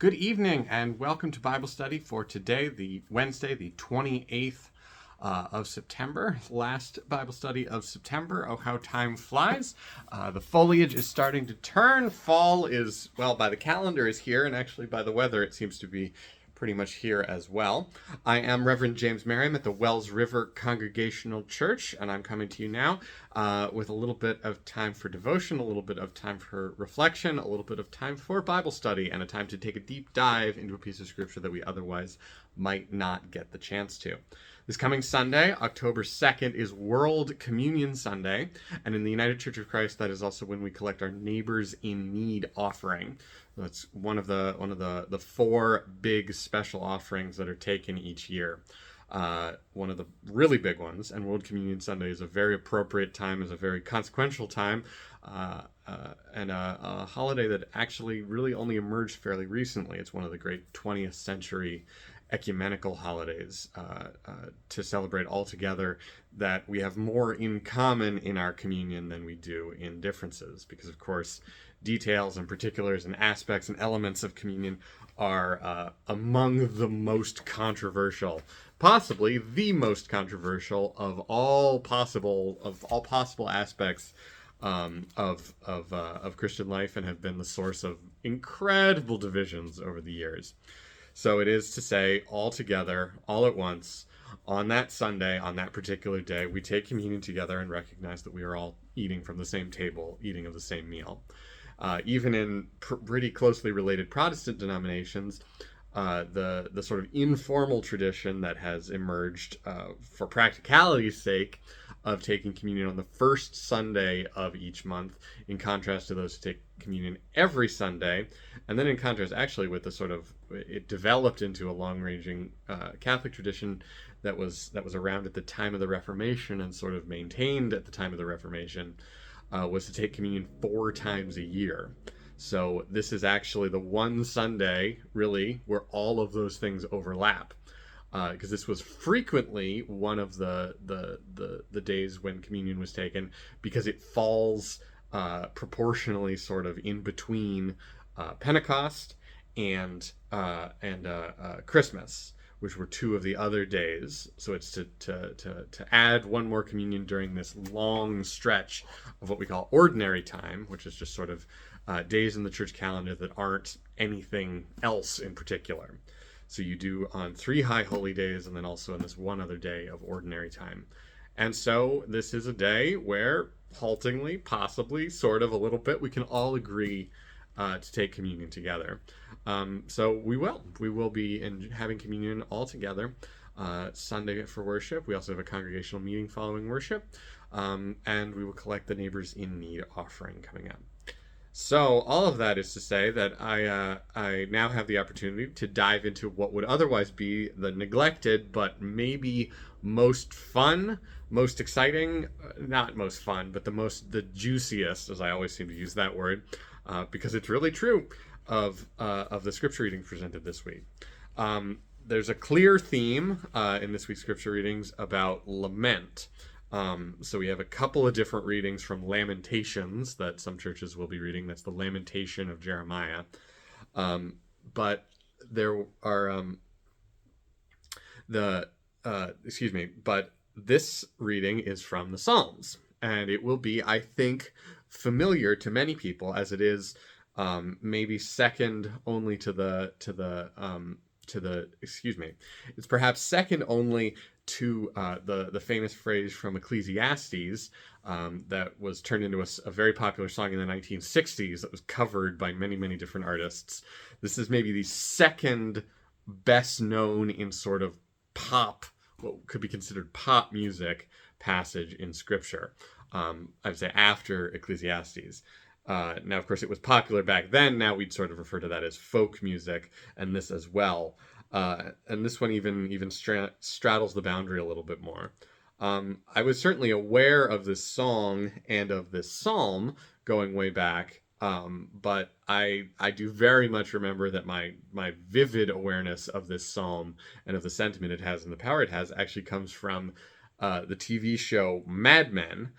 Good evening and welcome to Bible study for today, the Wednesday, the 28th of September. Last Bible study of September. Oh, how time flies. The foliage is starting to turn. Fall is, well, by the calendar is here, and actually by the weather it seems to be pretty much here as well. I am Reverend James Merriam at the Wells River Congregational Church, and I'm coming to you now with a little bit of time for devotion, a little bit of time for reflection, a little bit of time for Bible study, and a time to take a deep dive into a piece of scripture that we otherwise might not get the chance to. This coming Sunday, October 2nd, is World Communion Sunday, and in the United Church of Christ, that is also when we collect our Neighbors in Need offering. That's one of the four big special offerings that are taken each year. One of the really big ones, and World Communion Sunday is a very appropriate time, is a very consequential time, and a holiday that actually really only emerged fairly recently. It's one of the great 20th century ecumenical holidays to celebrate all together that we have more in common in our communion than we do in differences, because of course details and particulars and aspects and elements of communion are among the most controversial, possibly the most controversial of all possible aspects of Christian life, and have been the source of incredible divisions over the years. So it is to say, all together, all at once, on that Sunday, on that particular day, we take communion together and recognize that we are all eating from the same table, eating of the same meal. Even in pretty closely related Protestant denominations, the sort of informal tradition that has emerged for practicality's sake of taking communion on the first Sunday of each month, in contrast to those who take communion every Sunday, and then in contrast actually with the sort of, it developed into a long-ranging Catholic tradition that was around at the time of the Reformation and sort of maintained at the time of the Reformation, was to take communion 4 times a year. So this is actually the one Sunday, really, where all of those things overlap. Because this was frequently one of the days when communion was taken, because it falls proportionally sort of in between Pentecost and Christmas, which were 2 of the other days. So it's to add one more communion during this long stretch of what we call ordinary time, which is just sort of days in the church calendar that aren't anything else in particular. So you do on 3 high holy days, and then also in this one other day of ordinary time. And so this is a day where, haltingly, possibly, sort of a little bit, we can all agree to take communion together. So we will be having communion all together Sunday for worship. We also have a congregational meeting following worship, and we will collect the Neighbors in Need offering coming up. So all of that is to say that I now have the opportunity to dive into what would otherwise be the neglected, but maybe most fun, most exciting, not most fun, but the juiciest, as I always seem to use that word, because it's really true, of the scripture readings presented this week. There's a clear theme in this week's scripture readings about lament. So we have a couple of different readings from Lamentations that some churches will be reading. That's the Lamentation of Jeremiah. But there are but this reading is from the Psalms, and it will be, I think, familiar to many people, as it is maybe second only it's perhaps second only to the famous phrase from Ecclesiastes that was turned into a very popular song in the 1960s that was covered by many, many different artists. This is maybe the second best known in sort of pop, what could be considered pop music passage in Scripture. I would say after Ecclesiastes. Now, of course, it was popular back then. Now we'd sort of refer to that as folk music, and this as well. And this one even straddles the boundary a little bit more. I was certainly aware of this song and of this psalm going way back, but I do very much remember that my vivid awareness of this psalm and of the sentiment it has and the power it has actually comes from the TV show Mad Men,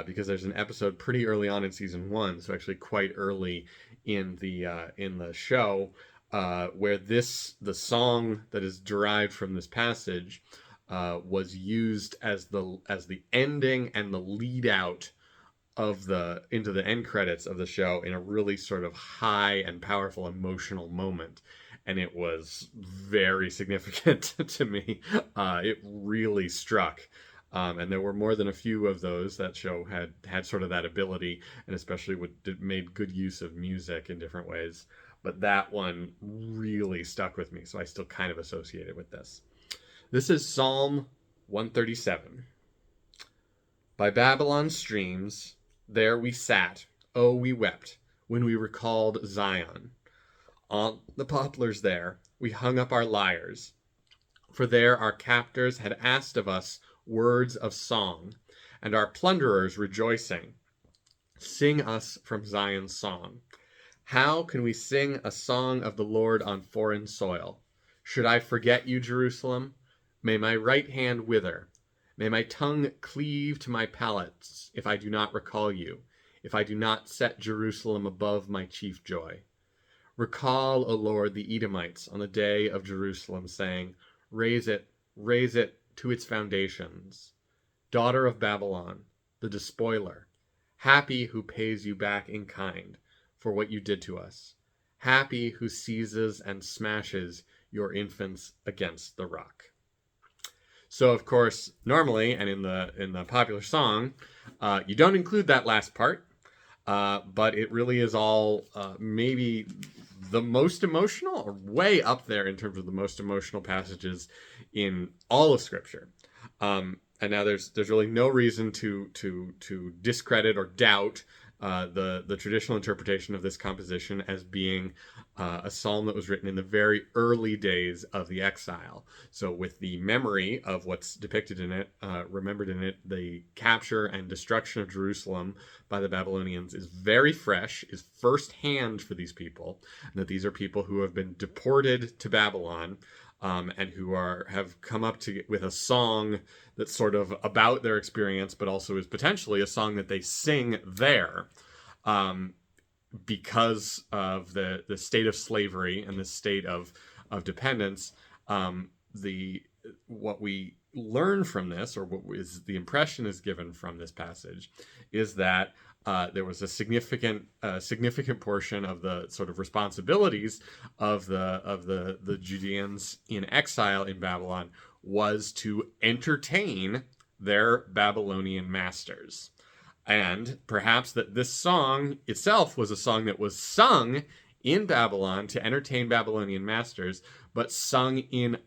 because there's an episode pretty early on in season 1, so actually quite early in the show, where the song that is derived from this passage was used as the ending and the lead out into the end credits of the show in a really sort of high and powerful emotional moment, and it was very significant to me. It really struck. And there were more than a few of those. That show had sort of that ability, and especially made good use of music in different ways. But that one really stuck with me, so I still kind of associate it with this. This is Psalm 137. By Babylon's streams, there we sat, oh, we wept, when we recalled Zion. On the poplars there, we hung up our lyres, for there our captors had asked of us words of song, and our plunderers rejoicing. Sing us from Zion's song. How can we sing a song of the Lord on foreign soil? Should I forget you, Jerusalem? May my right hand wither. May my tongue cleave to my palates if I do not recall you, if I do not set Jerusalem above my chief joy. Recall, O Lord, the Edomites on the day of Jerusalem, saying, raise it to its foundations. Daughter of Babylon, the despoiler, happy who pays you back in kind for what you did to us. Happy who seizes and smashes your infants against the rock. So, of course, normally, and in the popular song, you don't include that last part, but it really is all maybe the most emotional, or way up there in terms of the most emotional passages in all of Scripture. And now there's really no reason to discredit or doubt the traditional interpretation of this composition as being a psalm that was written in the very early days of the exile. So with the memory of what's depicted in it, remembered in it, the capture and destruction of Jerusalem by the Babylonians is very fresh, is firsthand for these people, and that these are people who have been deported to Babylon, and who have come up with a song that's sort of about their experience, but also is potentially a song that they sing there, because of the state of slavery and the state of dependence. What we learn from this, or what is the impression is given from this passage, is that there was a significant portion of the sort of responsibilities of the Judeans in exile in Babylon was to entertain their Babylonian masters. And perhaps that this song itself was a song that was sung in Babylon to entertain Babylonian masters, but sung in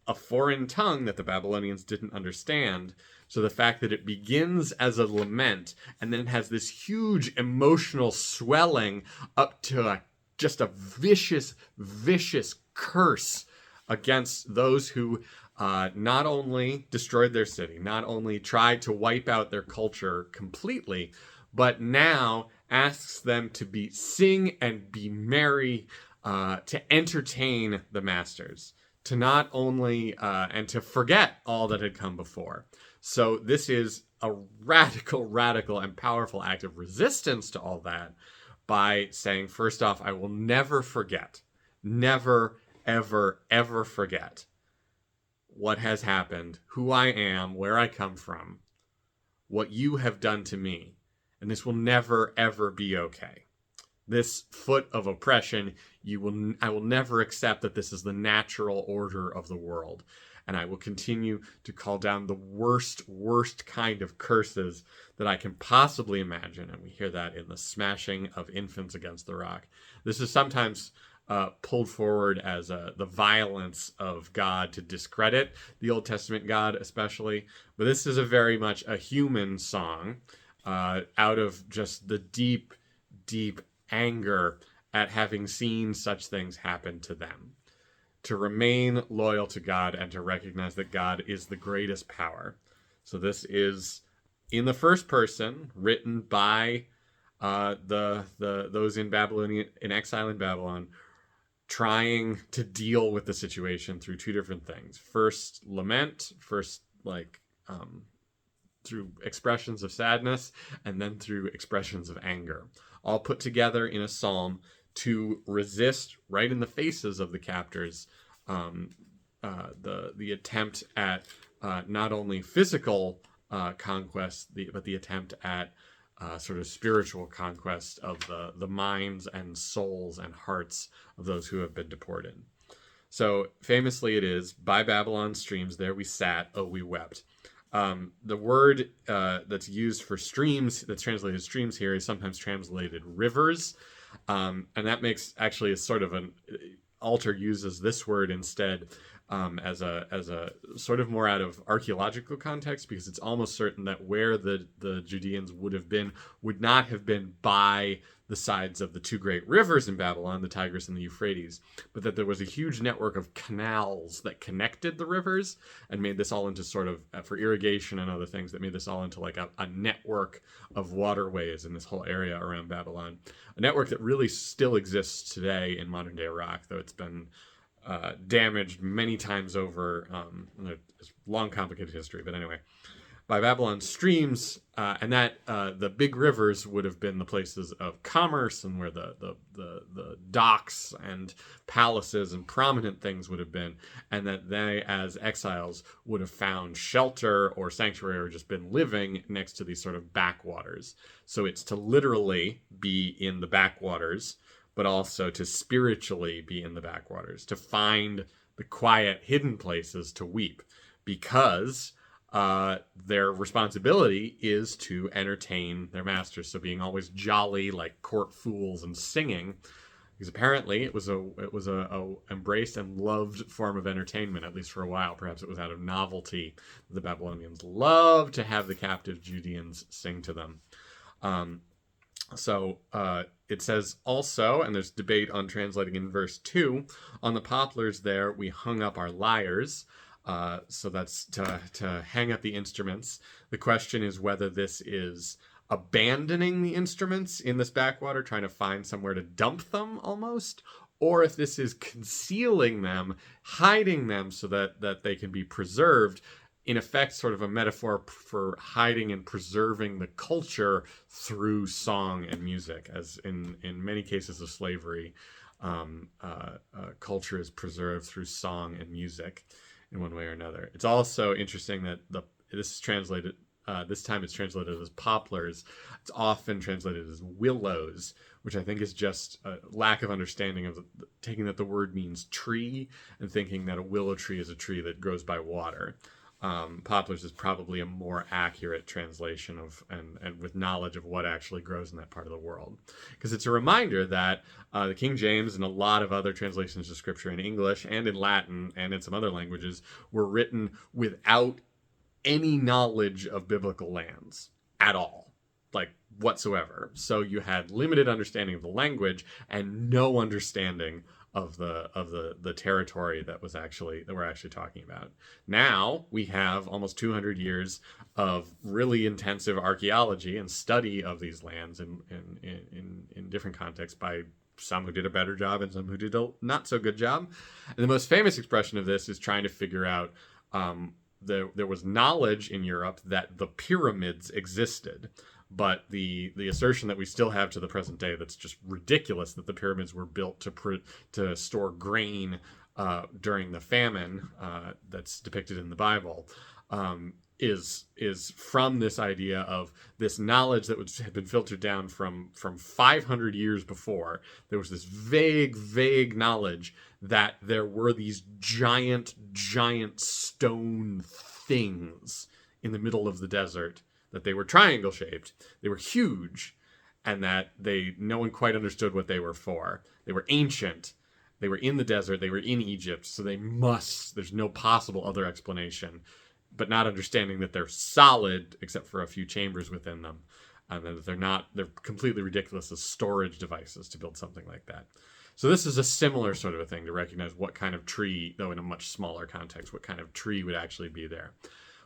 a foreign tongue that the Babylonians didn't understand. So the fact that it begins as a lament and then it has this huge emotional swelling up to just a vicious curse against those who not only destroyed their city, not only tried to wipe out their culture completely, but now asks them to sing and be merry, to entertain the masters, to not only and to forget all that had come before. So this is a radical and powerful act of resistance to all that, by saying, first off, I will never forget, never, ever forget what has happened, who I am, where I come from, what you have done to me, and this will never, ever be okay. This foot of oppression, I will never accept that this is the natural order of the world. And I will continue to call down the worst kind of curses that I can possibly imagine. And we hear that in the smashing of infants against the rock. This is sometimes pulled forward as the violence of God to discredit the Old Testament God especially. But this is a very much a human song, out of just the deep anger at having seen such things happen to them. To remain loyal to God and to recognize that God is the greatest power. So this is in the first person, written by those in exile in Babylon, trying to deal with the situation through two different things. First, lament, through expressions of sadness, and then through expressions of anger, all put together in a psalm to resist right in the faces of the captors the attempt at not only physical conquest, but the attempt at sort of spiritual conquest of the minds and souls and hearts of those who have been deported. So famously it is, by Babylon's streams there we sat, oh we wept. The word that's used for streams, that's translated streams here, is sometimes translated rivers. And that makes actually a sort of an Alter uses this word instead as a sort of more out of archaeological context, because it's almost certain that where the Judeans would not have been by the sides of the two great rivers in Babylon, the Tigris and the Euphrates, but that there was a huge network of canals that connected the rivers and made this all into sort of, for irrigation and other things, that made this all into like a network of waterways in this whole area around Babylon. A network that really still exists today in modern day Iraq, though it's been damaged many times over. It's a long, complicated history, but anyway. By Babylon's streams, and that the big rivers would have been the places of commerce and where the docks and palaces and prominent things would have been, and that they, as exiles, would have found shelter or sanctuary or just been living next to these sort of backwaters. So it's to literally be in the backwaters, but also to spiritually be in the backwaters, to find the quiet, hidden places to weep, because their responsibility is to entertain their masters. So being always jolly, like court fools, and singing, because apparently it was a embraced and loved form of entertainment, at least for a while. Perhaps it was out of novelty. The Babylonians loved to have the captive Judeans sing to them. So it says also, and there's debate on translating in verse 2, on the poplars there we hung up our lyres. So that's to hang up the instruments. The question is whether this is abandoning the instruments in this backwater, trying to find somewhere to dump them almost, or if this is concealing them, hiding them so that they can be preserved. In effect, sort of a metaphor for hiding and preserving the culture through song and music, as in many cases of slavery, culture is preserved through song and music in one way or another. It's also interesting that this is translated, this time it's translated as poplars. It's often translated as willows, which I think is just a lack of understanding of taking that the word means tree and thinking that a willow tree is a tree that grows by water. Poplars is probably a more accurate translation of and with knowledge of what actually grows in that part of the world, because it's a reminder that the King James and a lot of other translations of Scripture in English and in Latin and in some other languages were written without any knowledge of biblical lands at all, like whatsoever. So you had limited understanding of the language and no understanding of the territory that we're actually talking about. Now we have almost 200 years of really intensive archaeology and study of these lands in different contexts by some who did a better job and some who did a not so good job. And the most famous expression of this is trying to figure out there was knowledge in Europe that the pyramids existed. But the assertion that we still have to the present day, that's just ridiculous, that the pyramids were built to store grain during the famine that's depicted in the Bible, is from this idea of this knowledge that had been filtered down from 500 years before. There was this vague knowledge that there were these giant stone things in the middle of the desert, that they were triangle shaped, they were huge, and that no one quite understood what they were for. They were ancient, they were in the desert, they were in Egypt, so there's no possible other explanation, but not understanding that they're solid except for a few chambers within them, and that they're completely ridiculous as storage devices to build something like that. So this is a similar sort of a thing to recognize what kind of tree, though in a much smaller context, what kind of tree would actually be there.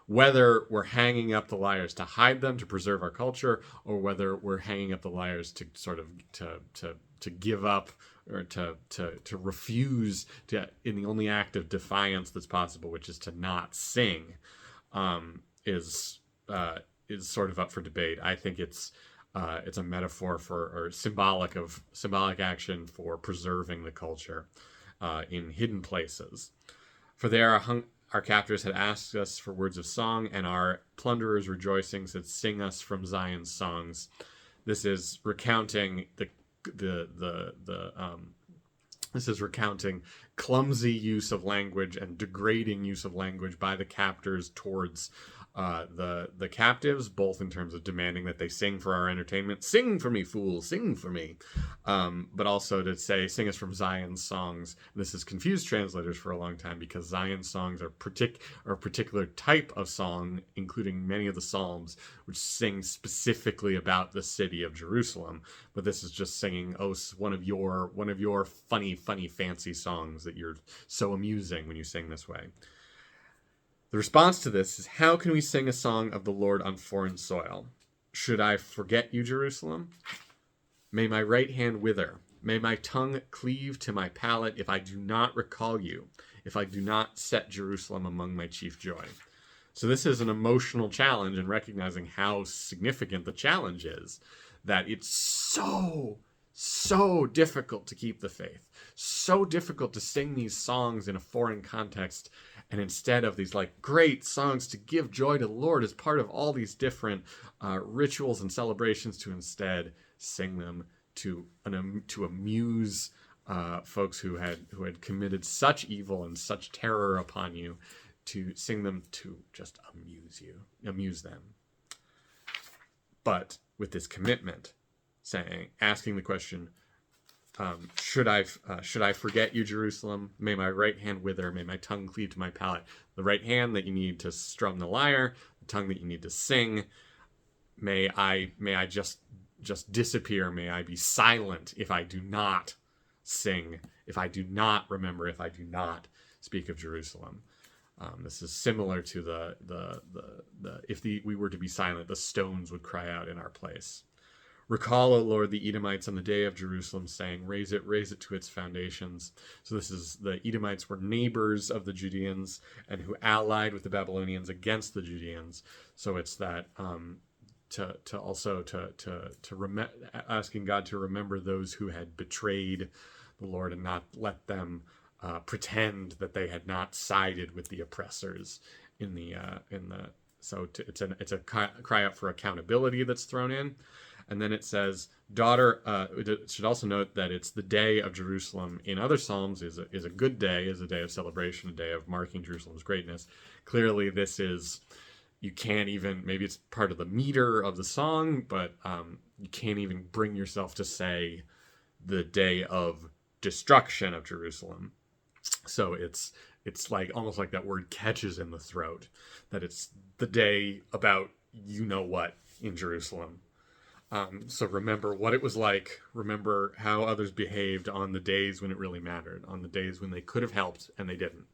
Whether we're hanging up the lyres to hide them, to preserve our culture, or whether we're hanging up the lyres to sort of to give up or to refuse to, in the only act of defiance that's possible, which is to not sing, is sort of up for debate. I think it's It's a metaphor for, or symbolic action for preserving the culture in hidden places. For there our captors had asked us for words of song, and our plunderers rejoicing said, "Sing us from Zion's songs." This is recounting this is recounting clumsy use of language and degrading use of language by the captors towards the captives, both in terms of demanding that they sing for our entertainment. Sing for me, fool, sing for me. But also to say, sing us from Zion's songs. This has confused translators for a long time because Zion's songs are a particular type of song, including many of the Psalms, which sing specifically about the city of Jerusalem. But this is just singing, one of your funny, fancy songs that you're so amusing when you sing this way. The response to this is, how can we sing a song of the Lord on foreign soil? Should I forget you, Jerusalem? May my right hand wither. May my tongue cleave to my palate if I do not recall you, if I do not set Jerusalem among my chief joy. So this is an emotional challenge, and recognizing how significant the challenge is, that it's so difficult to keep the faith, so difficult to sing these songs in a foreign context, and instead of these like great songs to give joy to the Lord as part of all these different rituals and celebrations, to instead sing them to amuse folks who had committed such evil and such terror upon you, to sing them to just amuse them. But with this commitment, asking the question, should I forget you, Jerusalem? May my right hand wither. May my tongue cleave to my palate. The right hand that you need to strum the lyre, the tongue that you need to sing. May I just disappear. May I be silent if I do not sing, if I do not remember, if I do not speak of Jerusalem. This is similar to the if we were to be silent, the stones would cry out in our place. Recall, O Lord, the Edomites on the day of Jerusalem, saying, raise it to its foundations. So the Edomites were neighbors of the Judeans and who allied with the Babylonians against the Judeans. So it's that asking God to remember those who had betrayed the Lord and not let them pretend that they had not sided with the oppressors it's a cry out for accountability that's thrown in. And then it says, daughter, it should also note that it's the day of Jerusalem in other Psalms is a good day, is a day of celebration, a day of marking Jerusalem's greatness. Clearly this is, you can't even, maybe it's part of the meter of the song, but you can't even bring yourself to say the day of destruction of Jerusalem. So it's like almost like that word catches in the throat, that it's the day about you know what in Jerusalem. So remember what it was like. Remember how others behaved on the days when it really mattered, on the days when they could have helped and they didn't.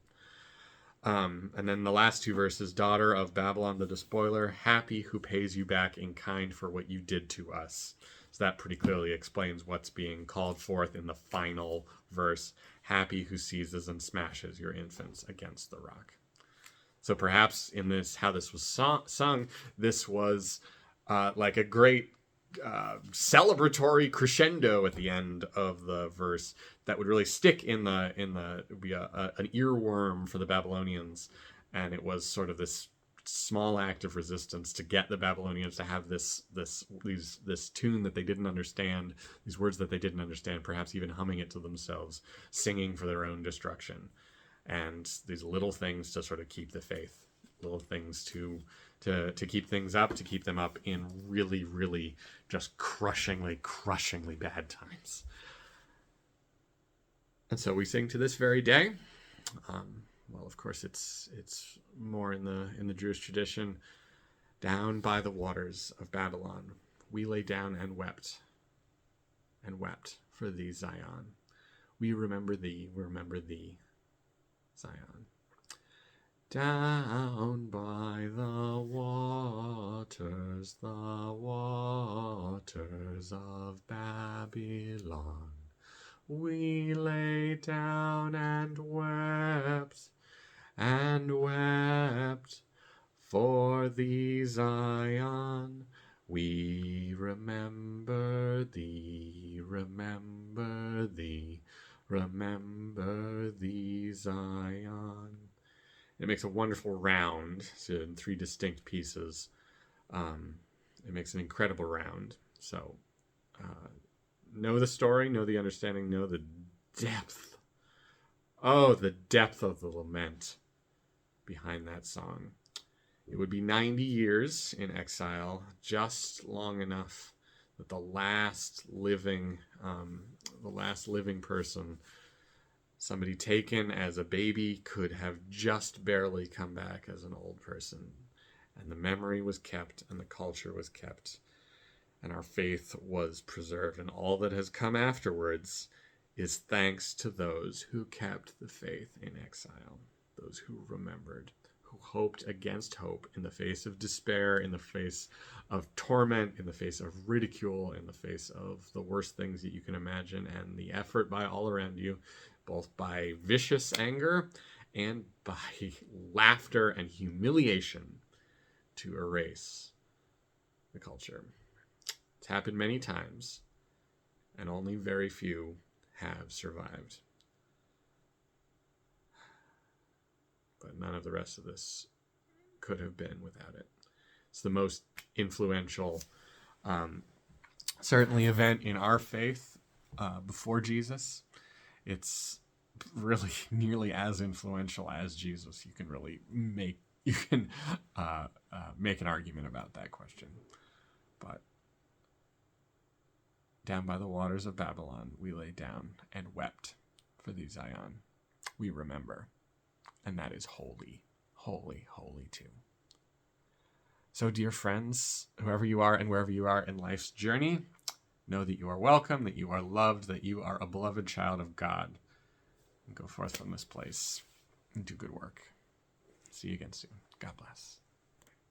And then the last two verses, daughter of Babylon the despoiler, happy who pays you back in kind for what you did to us. So that pretty clearly explains what's being called forth in the final verse. Happy who seizes and smashes your infants against the rock. So perhaps in this, how this was sung, this was like a great celebratory crescendo at the end of the verse that would really stick in the be an earworm for the Babylonians. And it was sort of this small act of resistance to get the Babylonians to have this tune that they didn't understand, these words that they didn't understand, perhaps even humming it to themselves, singing for their own destruction. And these little things to sort of keep the faith, little things to keep things up, to keep them up in really, really just crushingly bad times. And so we sing to this very day. Well, of course, it's more in the Jewish tradition. Down by the waters of Babylon, we lay down and wept for thee, Zion. We remember thee, Zion. Down by the waters of Babylon, we lay down and wept for thee, Zion. We remember thee, remember thee, remember thee, Zion. It makes a wonderful round, so in 3 distinct pieces. It makes an incredible round. So know the story, know the understanding, know the depth. Oh, the depth of the lament behind that song. It would be 90 years in exile, just long enough that the last living person, somebody taken as a baby, could have just barely come back as an old person. And the memory was kept, and the culture was kept, and our faith was preserved. And all that has come afterwards is thanks to those who kept the faith in exile, those who remembered, who hoped against hope in the face of despair, in the face of torment, in the face of ridicule, in the face of the worst things that you can imagine, and the effort by all around you, both by vicious anger and by laughter and humiliation, to erase the culture. It's happened many times, and only very few have survived. But none of the rest of this could have been without it. It's the most influential, certainly, event in our faith before Jesus. It's really nearly as influential as Jesus. You can really make an argument about that question. But down by the waters of Babylon, we lay down and wept for thee, Zion. We remember. And that is holy, holy, holy too. So, dear friends, whoever you are and wherever you are in life's journey, know that you are welcome, that you are loved, that you are a beloved child of God. And go forth from this place and do good work. See you again soon. God bless.